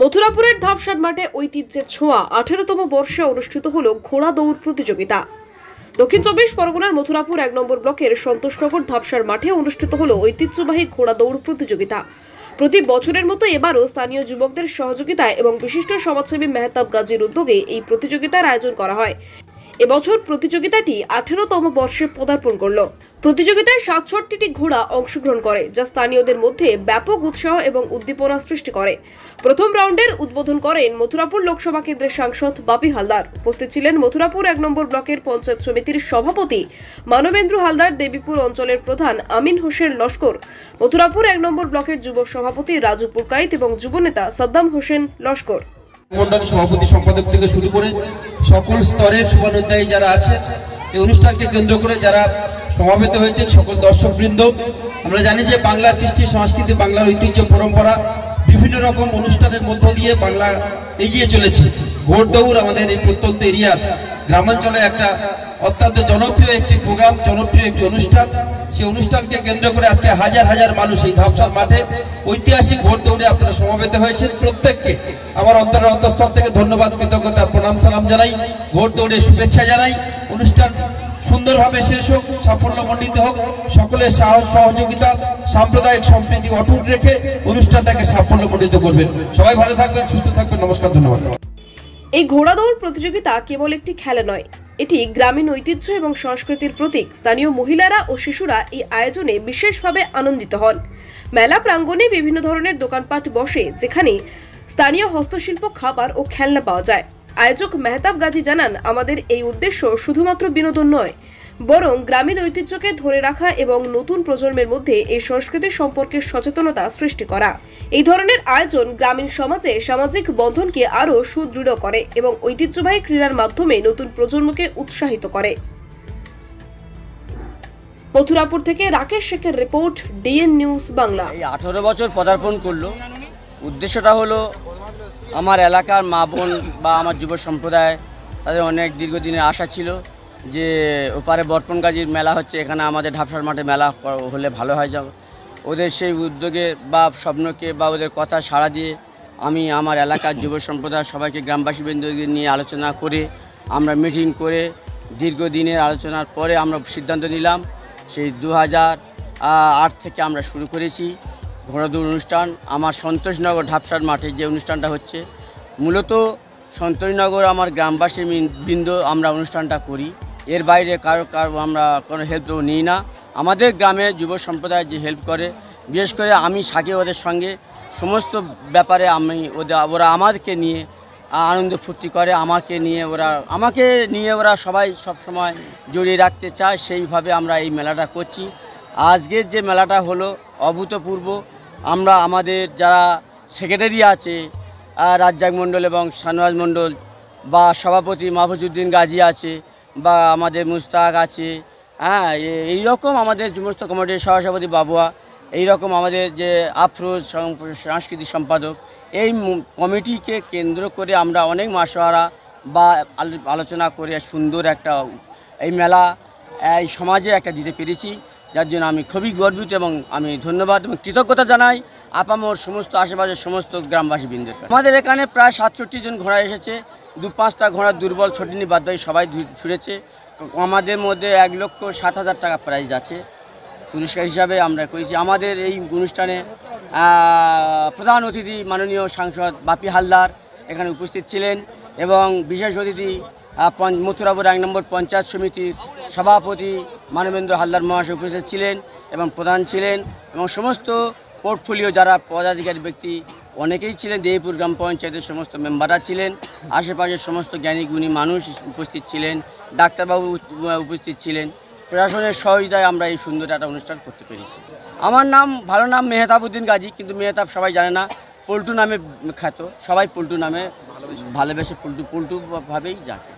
মথুরাপুরের ধাপসাদ মাঠে ঐতিহ্যের ছোঁয়া 18তম বর্ষে অনুষ্ঠিত হল ঘোড়া দৌড় প্রতিযোগিতা। দক্ষিণ চব্বিশ পরগনার মথুরাপুর 1 নম্বর ব্লকের সন্তোষনগর ধাপসাদ মাঠে অনুষ্ঠিত হল ঐতিহ্যবাহী ঘোড়া দৌড় প্রতিযোগিতা। প্রতি বছরের মতো এবারও স্থানীয় যুবকদের সহযোগিতায় এবং বিশিষ্ট সমাজসেবী মেহতাব গাজীর উদ্যোগে এই প্রতিযোগিতার আয়োজন করা হয়। এবছর প্রতিযোগিতাটি 18তম বর্ষে পদার্পণ করল। প্রতিযোগিতায় 67টি ঘোড়া অংশগ্রহণ করে, যা স্থানীয়দের মধ্যে ব্যাপক উৎসাহ এবং উদ্দীপনা সৃষ্টি করে। প্রথম রাউন্ডের উদ্বোধন করেন মথুরাপুর লোকসভা কেন্দ্রের সাংসদ বাপি হালদার। উপস্থিত ছিলেন মথুরাপুর 1 নম্বর ব্লকের পঞ্চায়েত সমিতির সভাপতি মানবেন্দ্র হালদার, দেবীপুর অঞ্চলের প্রধান আমিন হোসেন লস্কর, মথুরাপুর 1 নম্বর ব্লকের যুব সভাপতি রাজু পুরকাইত এবং যুবনেতা সাদ্দাম হোসেন লস্কর। মন্ডল সভাপতি সম্পাদক থেকে শুরু করে সকল স্তরের শুভানুধ্যায়ী যারা আছে, এই অনুষ্ঠানকে কেন্দ্র করে যারা সমাবেত হয়েছেন, সকল দর্শকবৃন্দ। আমরা জানি যে বাংলার কৃষ্টি সংস্কৃতি, বাংলার ঐতিহ্য পরম্পরা, বিভিন্ন রকম অনুষ্ঠানের মধ্য দিয়ে বাংলা এগিয়ে চলেছে। ঘোড় দৌড় আমাদের এই প্রত্যন্ত এরিয়ার গ্রামাঞ্চলে একটা অত্যন্ত জনপ্রিয় একটি প্রোগ্রাম, জনপ্রিয় একটি অনুষ্ঠান। সেই অনুষ্ঠানকে কেন্দ্র করে আজকে হাজার হাজার মানুষ এই ধাপসাদ মাঠে ঐতিহাসিক ঘোড় দৌড়ে আপনারা সমবেত হয়েছেন। প্রত্যেককে আমার অন্তরের অন্তঃস্থল থেকে ধন্যবাদ, কৃতজ্ঞতা, প্রণাম সালাম জানাই, ঘোড় দৌড়ে শুভেচ্ছা জানাই। অনুষ্ঠান সুন্দরভাবে শেষ হোক, সাফল্যমণ্ডিত হোক। সকলের সাহস সহযোগিতা, সাম্প্রদায়িক সম্প্রীতি অটুট রেখে অনুষ্ঠানটাকে সাফল্যমণ্ডিত করবেন। সবাই ভালো থাকবেন, সুস্থ থাকবেন। নমস্কার, ধন্যবাদ। এই ঘোড়া দৌড় প্রতিযোগিতা কেবল একটি খেলা নয়, এটি গ্রামীণ ঐতিহ্য এবং সংস্কৃতির প্রতীক। স্থানীয় মহিলারা ও শিশুরা এই আয়োজনে বিশেষভাবে আনন্দিত হন। মেলা প্রাঙ্গণে বিভিন্ন ধরনের দোকানপাট বসে, যেখানে স্থানীয় হস্তশিল্প, খাবার ও খেলনা পাওয়া যায়। আয়োজক মেহতাব গাজী জানান, আমাদের এই উদ্দেশ্য শুধুমাত্র বিনোদন নয়, বরং গ্রামীণ ঐতিহ্যকে ধরে রাখা এবং নতুন প্রজন্মের মধ্যে এই সংস্কৃতি সম্পর্কে সচেতনতা সৃষ্টি করা। এই ধরনের আয়োজন গ্রামীণ সমাজে সামাজিক বন্ধনকে আরও সুদৃঢ় করে এবং ঐতিহ্যবাহী ক্রীড়ার মাধ্যমে নতুন প্রজন্মকে উৎসাহিত করে। মথুরাপুর থেকে রাকেশ শেখের রিপোর্ট, ডিএন নিউজ বাংলা। 18 বছর পদার্পণ করলো। উদ্দেশ্যটা হলো আমার এলাকার মা বোন বা আমার যুব সম্প্রদায়, তাদের অনেক দীর্ঘদিনের আশা ছিল যে ওপারে বর্পণ গাজীর মেলা হচ্ছে, এখানে আমাদের ধাপসাদ মাঠে মেলা হলে ভালো হয় যাবে। ওদের সেই উদ্যোগে বা স্বপ্নকে বা ওদের কথা সাড়া দিয়ে আমি আমার এলাকার যুব সম্প্রদায় সবাইকে, গ্রামবাসীবৃন্দকে নিয়ে আলোচনা করে, আমরা মিটিং করে দীর্ঘদিনের আলোচনার পরে আমরা সিদ্ধান্ত নিলাম। সেই 2008 থেকে আমরা শুরু করেছি ঘোড়া দৌড় অনুষ্ঠান। আমার সন্তোষনগর ধাপসাদ মাঠে যে অনুষ্ঠানটা হচ্ছে, মূলত সন্তোষনগর আমার গ্রামবাসী বৃন্দ আমরা অনুষ্ঠানটা করি। এর বাইরে কারো আমরা কোনো হেল্প নিই না। আমাদের গ্রামে যুব সম্প্রদায় যে হেল্প করে, বিশেষ করে আমি সাথে ওদের সঙ্গে সমস্ত ব্যাপারে ওরা আমাদেরকে নিয়ে আনন্দ ফুর্তি করে, আমাকে নিয়ে ওরা সবাই সবসময় জড়িয়ে রাখতে চায়। সেইভাবে আমরা এই মেলাটা করছি। আজকের যে মেলাটা হলো অভূতপূর্ব। আমরা আমাদের যারা সেক্রেটারি আছে, রাজ্জাক মণ্ডল এবং শাহনওয়াজ মণ্ডল, বা সভাপতি মাহফুজউদ্দিন গাজী আছে, বা আমাদের মুস্তাক আছে, এইরকম আমাদের সমস্ত কমিটির সহসভাপতি বাবুয়া, এইরকম আমাদের যে আফরোজ সাংস্কৃতিক সম্পাদক, এই কমিটিকে কেন্দ্র করে আমরা অনেক মাসোয়ারা বা আলোচনা করে সুন্দর একটা এই মেলা এই সমাজে একটা দিতে পেরেছি, যার জন্য আমি খুবই গর্বিত এবং আমি ধন্যবাদ এবং কৃতজ্ঞতা জানাই আপামর সমস্ত আশেপাশের সমস্ত গ্রামবাসীবৃন্দের। আমাদের এখানে প্রায় 67 জন ঘোড়া এসেছে। 2-5টা ঘোড়া দুর্বল ছটিনি, বাদ বাকি সবাই ছুটেছে। আমাদের মধ্যে 1,07,000 টাকা প্রাইজ আছে পুরস্কার হিসাবে আমরা করেছি। আমাদের এই অনুষ্ঠানে প্রধান অতিথি মাননীয় সাংসদ বাপি হালদার এখানে উপস্থিত ছিলেন এবং বিশেষ অতিথি মথুরাপুর 1 নম্বর পঞ্চায়েত সমিতির সভাপতি মানবেন্দ্র হালদার মহাশয় উপস্থিত ছিলেন এবং প্রধান ছিলেন, এবং সমস্ত পোর্টফোলিও যারা পদাধিকারী ব্যক্তি অনেকেই ছিলেন। দেবীপুর গ্রাম পঞ্চায়েতের সমস্ত মেম্বাররা ছিলেন, আশেপাশের সমস্ত জ্ঞানী গুণী মানুষ উপস্থিত ছিলেন, ডাক্তারবাবু উপস্থিত ছিলেন। প্রশাসনের সহযোগিতায় আমরা এই সুন্দর একটা অনুষ্ঠান করতে পেরেছি। আমার ভালো নাম মেহতাবউদ্দিন গাজী, কিন্তু মেহতাব সবাই জানে না, পল্টু নামে খ্যাত। সবাই পল্টু নামে ভালোবেসে পল্টু ভাবেই যাকে।